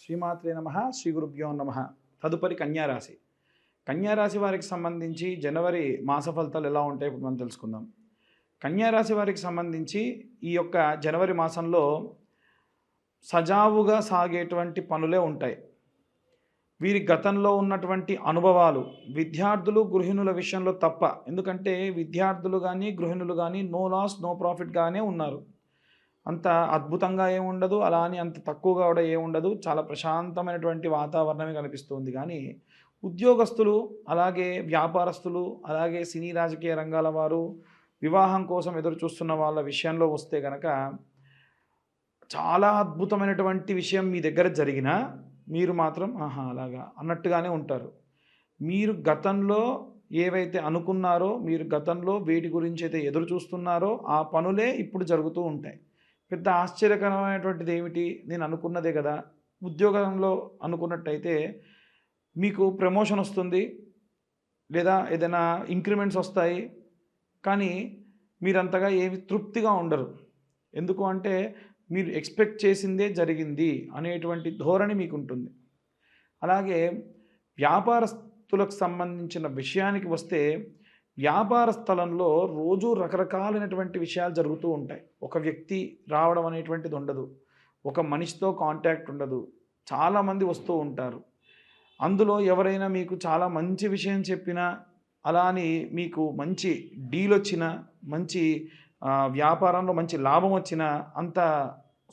శ్రీమాత్రే నమః శ్రీ గురుభ్యో నమః. తదుపరి కన్యారాశి. కన్యారాశి వారికి సంబంధించి జనవరి మాస ఫలితాలు ఎలా ఉంటాయి ఇప్పుడు మనం తెలుసుకుందాం. కన్యారాశి వారికి సంబంధించి ఈ యొక్క జనవరి మాసంలో సజావుగా సాగేటువంటి పనులే ఉంటాయి. వీరి గతంలో ఉన్నటువంటి అనుభవాలు విద్యార్థులు గృహిణుల విషయంలో తప్ప, ఎందుకంటే విద్యార్థులు కానీ గృహిణులు కానీ నో లాస్ నో ప్రాఫిట్గానే ఉన్నారు. అంత అద్భుతంగా ఏముండదు, అలా అని అంత తక్కువగా కూడా ఏముండదు. చాలా ప్రశాంతమైనటువంటి వాతావరణమే కనిపిస్తుంది. కానీ ఉద్యోగస్తులు, అలాగే వ్యాపారస్తులు, అలాగే సినీ రాజకీయ రంగాల వారు, వివాహం కోసం ఎదురు చూస్తున్న వాళ్ళ విషయంలో వస్తే కనుక చాలా అద్భుతమైనటువంటి విషయం మీ దగ్గర జరిగినా మీరు మాత్రం అలాగా అన్నట్టుగానే ఉంటారు. మీరు గతంలో ఏవైతే అనుకున్నారో, మీరు గతంలో వేటి గురించి అయితే ఎదురు చూస్తున్నారో ఆ పనులే ఇప్పుడు జరుగుతూ ఉంటాయి. పెద్ద ఆశ్చర్యకరమైనటువంటిది ఏమిటి, నేను అనుకున్నదే కదా. ఉద్యోగంలో అనుకున్నట్టయితే మీకు ప్రమోషన్ వస్తుంది, లేదా ఏదైనా ఇంక్రిమెంట్స్ వస్తాయి. కానీ మీరంతగా ఏమి తృప్తిగా ఉండరు. ఎందుకు అంటే మీరు ఎక్స్పెక్ట్ చేసిందే జరిగింది అనేటువంటి ధోరణి మీకు ఉంటుంది. అలాగే వ్యాపారస్తులకు సంబంధించిన విషయానికి వస్తే, వ్యాపార స్థలంలో రోజు రకరకాలైనటువంటి విషయాలు జరుగుతూ ఉంటాయి. ఒక వ్యక్తి రావడం అనేటువంటిది ఉండదు, ఒక మనిషితో కాంటాక్ట్ ఉండదు, చాలామంది వస్తూ ఉంటారు. అందులో ఎవరైనా మీకు చాలా మంచి విషయం చెప్పినా, అలా అని మీకు మంచి డీల్ వచ్చినా, మంచి వ్యాపారంలో మంచి లాభం వచ్చినా అంత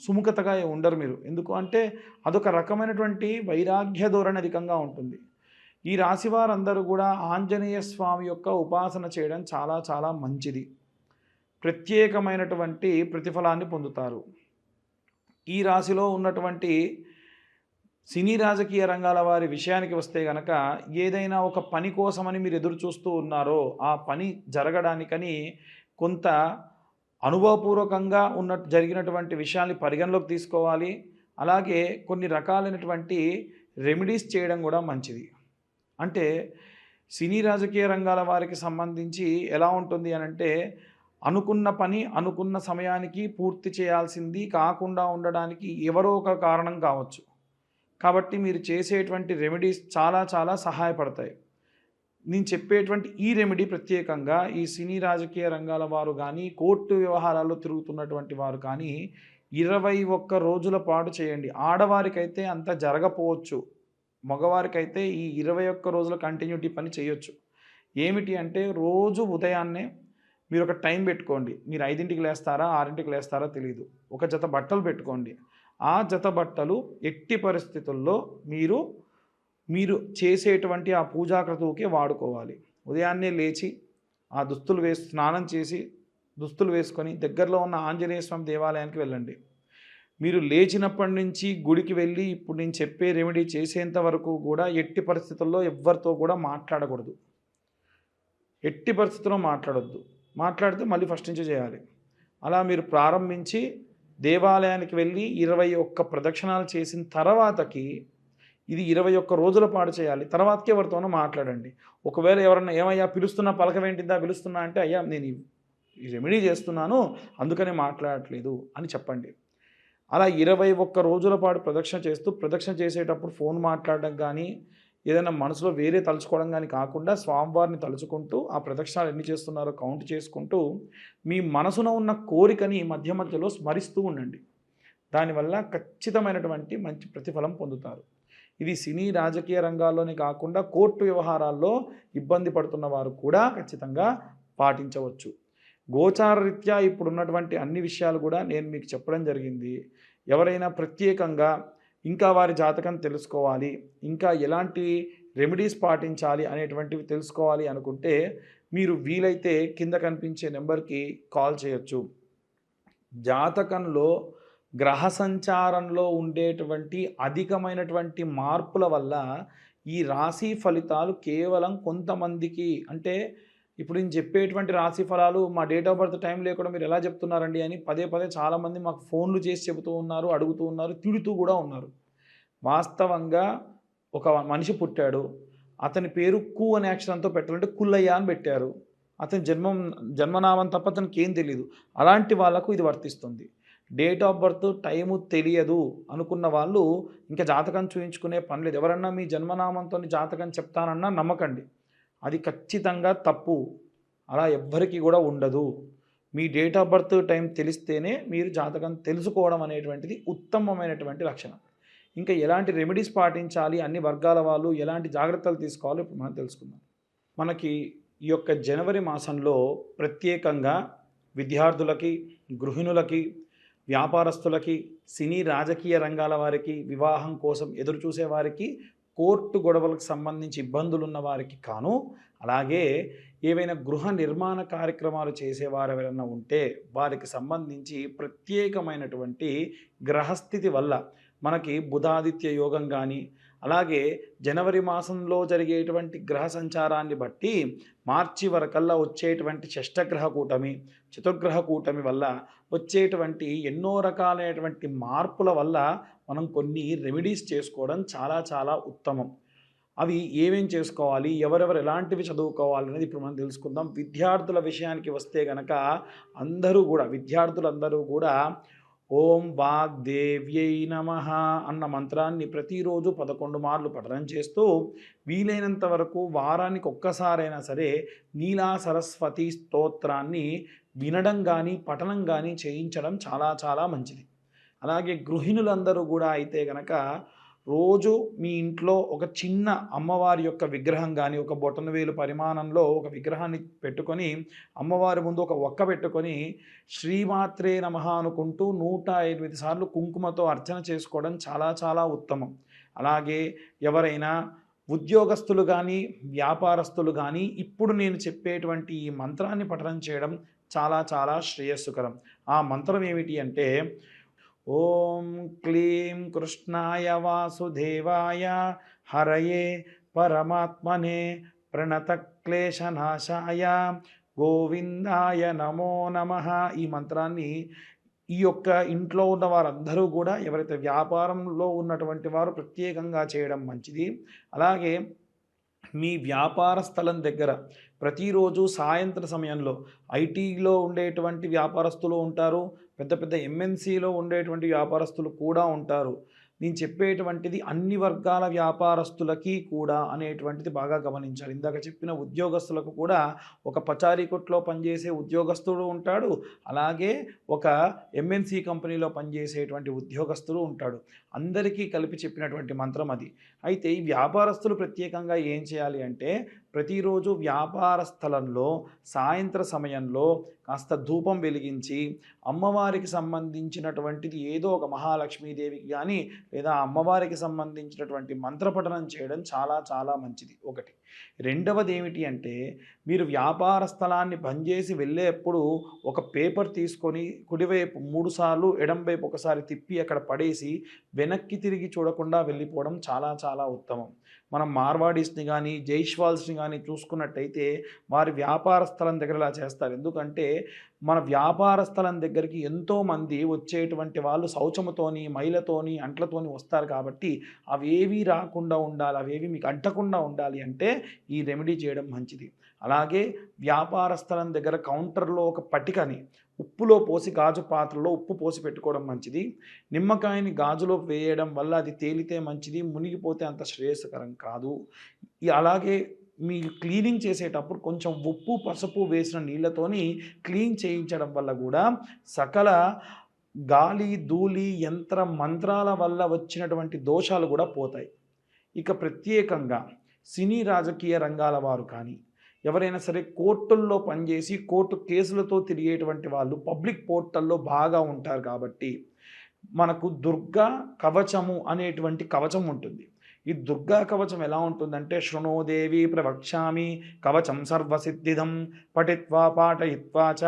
సుముఖతగా ఉండరు మీరు. ఎందుకు అంటే అదొక రకమైనటువంటి వైరాగ్య ధోరణి అధికంగా ఉంటుంది. ఈ రాశి వారందరూ కూడా ఆంజనేయ స్వామి యొక్క ఉపాసన చేయడం చాలా చాలా మంచిది. ప్రత్యేకమైనటువంటి ప్రతిఫలాన్ని పొందుతారు. ఈ రాశిలో ఉన్నటువంటి సినీ రాజకీయ రంగాల వారి విషయానికి వస్తే కనుక, ఏదైనా ఒక పని కోసమని మీరు ఎదురు చూస్తూ ఉన్నారో ఆ పని జరగడానికని కొంత అనుభవపూర్వకంగా జరిగినటువంటి విషయాల్ని పరిగణలోకి తీసుకోవాలి. అలాగే కొన్ని రకాలైనటువంటి రెమెడీస్ చేయడం కూడా మంచిది. అంటే సినీ రాజకీయ రంగాల వారికి సంబంధించి ఎలా ఉంటుంది అనంటే, అనుకున్న పని అనుకున్న సమయానికి పూర్తి చేయాల్సింది కాకుండా ఉండడానికి ఎవరో ఒక కారణం కావచ్చు. కాబట్టి మీరు చేసేటువంటి రెమెడీస్ చాలా చాలా సహాయపడతాయి. నేను చెప్పేటువంటి ఈ రెమెడీ ప్రత్యేకంగా ఈ సినీ రాజకీయ రంగాల వారు కానీ, కోర్టు వ్యవహారాల్లో తిరుగుతున్నటువంటి వారు కానీ 21 రోజుల పాటు చేయండి. ఆడవారికైతే అంత జరగపోవచ్చు, మగవారికైతే ఈ 21 రోజుల కంటిన్యూటీ పని చేయొచ్చు. ఏమిటి అంటే, రోజు ఉదయాన్నే మీరు ఒక టైం పెట్టుకోండి. మీరు 5ంటికి లేస్తారా 6ంటికి లేస్తారా తెలియదు. ఒక జత బట్టలు పెట్టుకోండి. ఆ జత బట్టలు ఎట్టి పరిస్థితుల్లో మీరు చేసేటువంటి ఆ పూజా క్రతువుకే వాడుకోవాలి. ఉదయాన్నే లేచి ఆ దుస్తులు స్నానం చేసి దుస్తులు వేసుకొని దగ్గరలో ఉన్న ఆంజనేయ స్వామి దేవాలయానికి వెళ్ళండి. మీరు లేచినప్పటి నుంచి గుడికి వెళ్ళి ఇప్పుడు నేను చెప్పే రెమెడీ చేసేంత వరకు కూడా ఎట్టి పరిస్థితుల్లో ఎవ్వరితో కూడా మాట్లాడకూడదు. ఎట్టి పరిస్థితుల్లో మాట్లాడొద్దు. మాట్లాడితే మళ్ళీ ఫస్ట్ నుంచి చేయాలి. అలా మీరు ప్రారంభించి దేవాలయానికి వెళ్ళి 21 ప్రదక్షిణాలు చేసిన తర్వాతకి, ఇది 21 రోజుల పాటు చేయాలి. తర్వాతకి ఎవరితోనో మాట్లాడండి. ఒకవేళ ఎవరన్నా ఏమయ్యా పిలుస్తున్నా పలకవేంటిందా పిలుస్తున్నా అంటే, అయ్యా నేను ఈ రెమెడీ చేస్తున్నాను అందుకనే మాట్లాడట్లేదు అని చెప్పండి. అలా 21 రోజుల పాటు ప్రదక్షిణ చేసేటప్పుడు ఫోన్ మాట్లాడడం కానీ, ఏదైనా మనసులో వేరే తలుచుకోవడం కానీ కాకుండా స్వామివారిని తలుచుకుంటూ ఆ ప్రదక్షిణాలు ఎన్ని చేస్తున్నారో కౌంట్ చేసుకుంటూ మీ మనసులో ఉన్న కోరికని మధ్య మధ్యలో స్మరిస్తూ ఉండండి. దానివల్ల ఖచ్చితమైనటువంటి మంచి ప్రతిఫలం పొందుతారు. ఇది సినీ రాజకీయ రంగాల్లోనే కాకుండా కోర్టు వ్యవహారాల్లో ఇబ్బంది పడుతున్న వారు కూడా ఖచ్చితంగా పాటించవచ్చు. గోచార రీత్యా ఇప్పుడున్నటువంటి అన్ని విషయాలు కూడా నేను మీకు చెప్పడం జరిగింది. ఎవరైనా ప్రత్యేకంగా ఇంకా వారి జాతకం తెలుసుకోవాలి, ఇంకా ఎలాంటి రెమెడీస్ పాటించాలి అనేటువంటివి తెలుసుకోవాలి అనుకుంటే, మీరు వీలైతే కింద కనిపించే నెంబర్కి కాల్ చేయొచ్చు. జాతకంలో గ్రహ సంచారంలో ఉండేటువంటి అధికమైనటువంటి మార్పుల వల్ల ఈ రాశి ఫలితాలు కేవలం కొంతమందికి, అంటే ఇప్పుడు నేను చెప్పేటువంటి రాశి ఫలాలు మా డేట్ ఆఫ్ బర్త్ టైం లేకుండా మీరు ఎలా చెప్తున్నారండి అని పదే పదే చాలామంది మాకు ఫోన్లు చేసి చెబుతూ ఉన్నారు, అడుగుతూ ఉన్నారు, తిడుతూ కూడా ఉన్నారు. వాస్తవంగా ఒక మనిషి పుట్టాడు, అతని పేరు కు అనే అక్షరంతో పెట్టాలంటే కుల్లయ్య అని పెట్టారు. అతని జన్మనామం తప్ప అతనికి ఏం తెలియదు. అలాంటి వాళ్ళకు ఇది వర్తిస్తుంది. డేట్ ఆఫ్ బర్త్ టైము తెలియదు అనుకున్న వాళ్ళు ఇంకా జాతకం చూయించుకునే పని లేదు. ఎవరన్నా మీ జన్మనామంతో జాతకం చెప్తానన్నా నమ్మకండి, అది ఖచ్చితంగా తప్పు. అలా ఎవ్వరికి కూడా ఉండదు. మీ డేట్ ఆఫ్ బర్త్ టైం తెలిస్తేనే మీరు జాతకం తెలుసుకోవడం అనేటువంటిది ఉత్తమమైనటువంటి లక్షణం. ఇంకా ఎలాంటి రెమెడీస్ పాటించాలి, అన్ని వర్గాల వాళ్ళు ఎలాంటి జాగ్రత్తలు తీసుకోవాలో ఇప్పుడు మనం తెలుసుకుందాం. మనకి ఈ యొక్క జనవరి మాసంలో ప్రత్యేకంగా విద్యార్థులకి, గృహిణులకి, వ్యాపారస్తులకి, సినీ రాజకీయ రంగాల వారికి, వివాహం కోసం ఎదురు చూసే వారికి, కోర్టు గొడవలకు సంబంధించి ఇబ్బందులు ఉన్న వారికి కాను, అలాగే ఏవైనా గృహ నిర్మాణ కార్యక్రమాలు చేసేవారు ఎవరైనా ఉంటే వారికి సంబంధించి ప్రత్యేకమైనటువంటి గ్రహస్థితి వల్ల మనకి బుధాదిత్య యోగం కానీ, అలాగే జనవరి మాసంలో జరిగేటువంటి గ్రహ సంచారాన్ని బట్టి మార్చి వరకల్లా వచ్చేటువంటి షష్టగ్రహ కూటమి, చతుర్గ్రహ కూటమి వల్ల వచ్చేటువంటి ఎన్నో రకాలైనటువంటి మార్పుల వల్ల మనం కొన్ని రెమెడీస్ చేసుకోవడం చాలా చాలా ఉత్తమం. అవి ఏమేం చేసుకోవాలి, ఎవరెవరు ఎలాంటివి చదువుకోవాలి అనేది ఇప్పుడు మనం తెలుసుకుందాం. విద్యార్థుల విషయానికి వస్తే గనక విద్యార్థులందరూ కూడా ఓం వాగ్దేవ్యై నమః అన్న మంత్రాన్ని ప్రతిరోజు 11 మార్లు పఠనం చేస్తూ, వీలైనంత వరకు వారానికి ఒక్కసారైనా సరే నీలా సరస్వతి స్తోత్రాన్ని వినడం కానీ పఠనం కానీ చేయించడం చాలా చాలా మంచిది. అలాగే గృహిణులందరూ కూడా అయితే గనక రోజు మీ ఇంట్లో ఒక చిన్న అమ్మవారి యొక్క విగ్రహం కానీ, ఒక బొటనవేలు పరిమాణంలో ఒక విగ్రహాన్ని పెట్టుకొని అమ్మవారి ముందు ఒక ఒక్క పెట్టుకొని శ్రీమాత్రే నమః అనుకుంటూ 108 సార్లు కుంకుమతో అర్చన చేసుకోవడం చాలా చాలా ఉత్తమం. అలాగే ఎవరైనా ఉద్యోగస్తులు కానీ, వ్యాపారస్తులు కానీ ఇప్పుడు నేను చెప్పేటువంటి ఈ మంత్రాన్ని పఠనం చేయడం చాలా చాలా శ్రేయస్సుకరం. ఆ మంత్రం ఏమిటి అంటే, ఓం క్లీం కృష్ణాయ వాసుదేవాయ హరయే పరమాత్మనే ప్రణతక్లేశనాశాయ గోవిందాయ నమో నమః. ఈ మంత్రాన్ని ఈ యొక్క ఇంట్లో ఉన్న వారందరూ కూడా, ఎవరైతే వ్యాపారంలో ఉన్నటువంటి వారు ప్రత్యేకంగా చేయడం మంచిది. అలాగే మీ వ్యాపార స్థలం దగ్గర ప్రతిరోజు సాయంత్ర సమయంలో ఐటీలో ఉండేటువంటి వ్యాపారస్తులు ఉంటారు, పెద్ద పెద్ద ఎంఎన్సీలో ఉండేటువంటి వ్యాపారస్తులు కూడా ఉంటారు. నేను చెప్పేటువంటిది అన్ని వర్గాల వ్యాపారస్తులకి కూడా అనేటువంటిది బాగా గమనించాలి. ఇందాక చెప్పిన ఉద్యోగస్తులకు కూడా ఒక పచారీ కొట్లో పనిచేసే ఉద్యోగస్తుడు ఉంటాడు, అలాగే ఒక ఎంఎన్సీ కంపెనీలో పనిచేసేటువంటి ఉద్యోగస్తుడు ఉంటాడు. అందరికీ కలిపి చెప్పినటువంటి మంత్రం అది. అయితే ఈ వ్యాపారస్తులు ప్రత్యేకంగా ఏం చేయాలి అంటే, ప్రతిరోజు వ్యాపార స్థలంలో సాయంత్ర సమయంలో కాస్త ధూపం వెలిగించి అమ్మవారికి సంబంధించినటువంటిది ఏదో ఒక మహాలక్ష్మీదేవికి కానీ లేదా అమ్మవారికి సంబంధించినటువంటి మంత్రపఠనం చేయడం చాలా చాలా మంచిది. ఒకటి. రెండవది ఏమిటి అంటే, మీరు వ్యాపార స్థలాన్ని బంద్ చేసి వెళ్ళేప్పుడు ఒక పేపర్ తీసుకొని కుడివైపు 3 సార్లు, ఎడంవైపు ఒకసారి తిప్పి అక్కడ పడేసి వెనక్కి తిరిగి చూడకుండా వెళ్ళిపోవడం చాలా చాలా ఉత్తమం. మనం మార్వాడీస్ని కానీ జైష్వాల్స్ని కానీ చూసుకున్నట్టయితే వారి వ్యాపార స్థలం దగ్గర ఇలా చేస్తారు. ఎందుకంటే మన వ్యాపార స్థలం దగ్గరికి ఎంతోమంది వచ్చేటువంటి వాళ్ళు శౌచముతోని, మైలతోని, అంట్లతోని వస్తారు. కాబట్టి అవేవి రాకుండా ఉండాలి, అవేవి మీకు అంటకుండా ఉండాలి అంటే ఈ రెమెడీ చేయడం మంచిది. అలాగే వ్యాపార స్థలం దగ్గర కౌంటర్లో ఒక పట్టికని ఉప్పులో పోసి, గాజు పాత్రలో ఉప్పు పోసి పెట్టుకోవడం మంచిది. నిమ్మకాయని గాజులో వేయడం వల్ల అది తేలితే మంచిది, మునిగిపోతే అంత శ్రేయస్కరం కాదు. అలాగే మీరు క్లీనింగ్ చేసేటప్పుడు కొంచెం ఉప్పు, పసుపు వేసిన నీళ్ళతోని క్లీన్ చేయించడం వల్ల కూడా సకల గాలి, ధూళి, యంత్ర మంత్రాల వల్ల వచ్చినటువంటి దోషాలు కూడా పోతాయి. ఇక ప్రత్యేకంగా సినీ రాజకీయ రంగాల వారు కానీ, ఎవరైనా సరే కోర్టుల్లో పనిచేసి కోర్టు కేసులతో తిరిగేటువంటి వాళ్ళు పబ్లిక్ పోర్టల్లో బాగా ఉంటారు. కాబట్టి మనకు దుర్గా కవచము అనేటువంటి కవచం ఉంటుంది. ఈ దుర్గా కవచం ఎలా ఉంటుందంటే, శృణోదేవి ప్రవక్ష్యామి కవచం సర్వసిద్ధిదం పఠిత్వా పాఠయిత్వా చ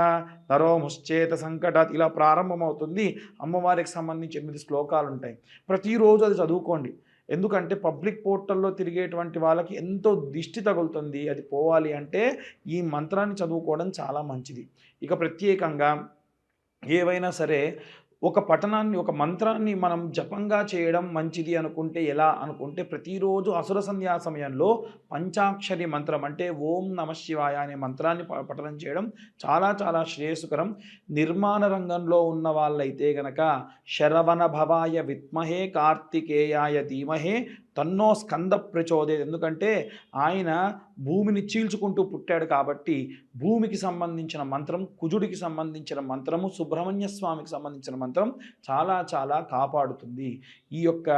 నరోముశ్చేత సంకటాత్, ఇలా ప్రారంభమవుతుంది. అమ్మవారికి సంబంధించి 8 శ్లోకాలు ఉంటాయి. ప్రతిరోజు అది చదువుకోండి. ఎందుకంటే పబ్లిక్ పోర్టల్లో తిరిగేటువంటి వాళ్ళకి ఎంతో దిష్టి తగులుతుంది. అది పోవాలి అంటే ఈ మంత్రాన్ని చదువుకోవడం చాలా మంచిది. ఇక ప్రత్యేకంగా ఏవైనా సరే ఒక పఠనాన్ని, ఒక మంత్రాన్ని మనం జపంగా చేయడం మంచిది అనుకుంటే ఎలా అనుకుంటే, ప్రతిరోజు అసుర సంధ్యా సమయంలో పంచాక్షరి మంత్రం అంటే ఓం నమ శివాయ అనే మంత్రాన్ని పఠనం చేయడం చాలా చాలా శ్రేయస్కరం. నిర్మాణ రంగంలో ఉన్న వాళ్ళైతే గనక శరవణ భవాయ విద్మహే కార్తికేయాయ ధీమహే తన్నో స్కంద ప్రచోదయత్. ఎందుకంటే ఆయన భూమిని చీల్చుకుంటూ పుట్టాడు కాబట్టి భూమికి సంబంధించిన మంత్రం, కుజుడికి సంబంధించిన మంత్రము, సుబ్రహ్మణ్య స్వామికి సంబంధించిన మంత్రం చాలా చాలా కాపాడుతుంది. ఈ యొక్క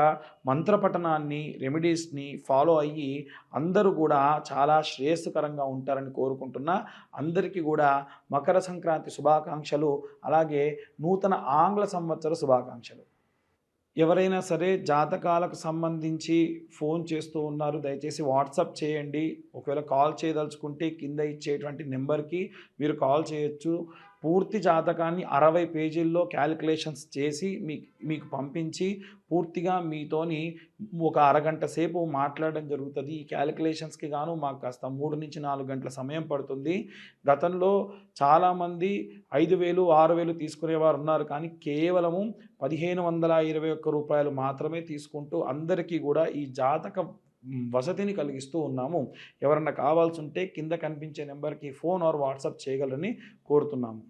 మంత్రపఠనాన్ని, రెమెడీస్ని ఫాలో అయ్యి అందరూ కూడా చాలా శ్రేయస్కరంగా ఉంటారని కోరుకుంటున్నా. అందరికీ కూడా మకర సంక్రాంతి శుభాకాంక్షలు, అలాగే నూతన ఆంగ్ల సంవత్సర శుభాకాంక్షలు. ఎవరైనా సరే జాతకాలకు సంబంధించి ఫోన్ చేస్తూ ఉన్నారు, దయచేసి వాట్సాప్ చేయండి. ఒకవేళ కాల్ చేయదలుచుకుంటే కింద ఇచ్చేటువంటి నెంబర్కి మీరు కాల్ చేయొచ్చు. పూర్తి జాతకాన్ని 60 పేజీల్లో క్యాలిక్యులేషన్స్ చేసి మీకు పంపించి పూర్తిగా మీతోని ఒక అరగంట సేపు మాట్లాడడం జరుగుతుంది. ఈ క్యాలిక్యులేషన్స్కి గాను మాకు కాస్త 3 నుంచి 4 గంటల సమయం పడుతుంది. గతంలో చాలామంది 5,000, 6,000 తీసుకునేవారు ఉన్నారు. కానీ కేవలము రూ. 1,521 మాత్రమే తీసుకుంటూ అందరికీ కూడా ఈ జాతక వసతిని కలిగిస్తూ ఉన్నాము. ఎవరన్నా కావాల్సి ఉంటే కింద కనిపించే నెంబర్కి ఫోన్ ఆర్ వాట్సాప్ చేయగలరని కోరుతున్నాము.